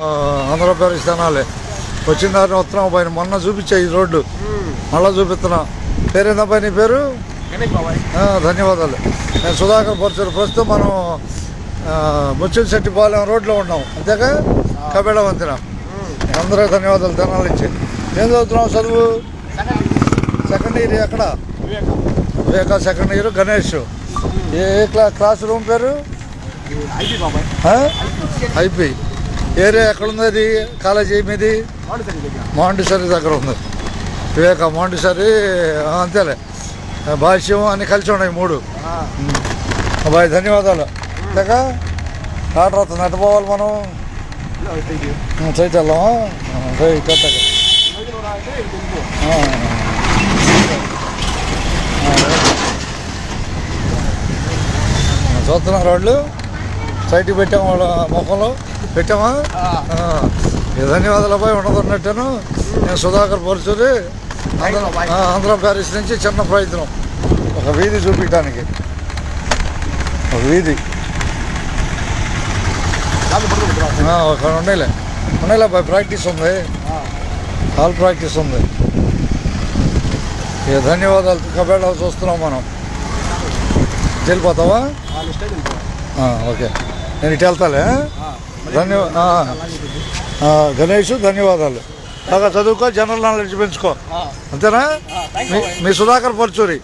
ఆంధ్రప్రదేశ్ తినాలి వచ్చిన దారిని వస్తున్నాం పైన మొన్న చూపించా ఈ రోడ్డు మళ్ళీ చూపిస్తున్నా. పేరేందబ్బా నీ పేరు? ధన్యవాదాలు. నేను సుధాకర్ పరచూరు. ప్రస్తుతం మనం ముచ్చింశెట్టిపాలెం రోడ్లో ఉన్నాం అంతేగా, కబేళ వంతెన. అందరూ ధన్యవాదాలు తినాలి ఇచ్చి. ఏం చదువుతున్నావు చదువు? Second year. ఎక్కడ? వివేక సెకండ్ ఇయర్. గణేష్ ఏ క్లాస్ రూమ్ పేరు? ఐపీ. ఏరియా ఎక్కడుంది అది? కాలేజీ మీది? మాంటిసరీ దగ్గర ఉంది. వివేక మాంటిసరీ అంతేలే. భాష్యం అన్నీ కలిసి ఉన్నాయి మూడు. బాయ్ ధన్యవాదాలు. అంతేకా ఆర్డర్ అవుతుంది. ఎట్ట పోవాలి మనం? సైట్ వెళ్దామా? రైట్ అట్టగా చూస్తున్నారు వాళ్ళు. సైట్కి పెట్టాము వాళ్ళ ముఖంలో పెట్టామా? ధన్యవాదాలు అబ్బాయి. ఉండదన్నట్టాను. నేను సుధాకర్ పరచూరి. ఆంధ్రప్రదేశ్ నుంచి చిన్న ప్రయత్నం ఒక వీధి చూపించడానికి. ఒక వీధి ఒక ఉండేలే అబ్బాయి. ప్రాక్టీస్ ఉంది, హాల్ ప్రాక్టీస్ ఉంది. ధన్యవాదాలు. కబేళ చూస్తున్నాం మనం. వెళ్ళిపోతావా? ఓకే నేను ఇటు వెళ్తాలే. గణేష్ ధన్యవాదాలు. బాగా చదువుకో, జనరల్ నాలెడ్జ్ పెంచుకో. అంతేనా? మీ సుధాకర్ పరచూరి.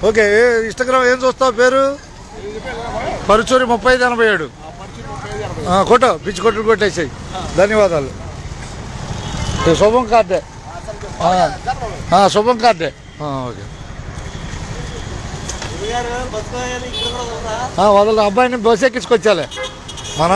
ఓకే. ఇన్స్టాగ్రామ్ ఏం చూస్తావు? పేరు పరచూరి 3587. కొట్టు, పిచ్చి కొట్టు కొట్టేసాయి. ధన్యవాదాలు. శుభం కార్డే. శుభం కార్డే. ఓకే వదల. అబ్బాయిని బస్ ఎక్కించుకొచ్చాలే మన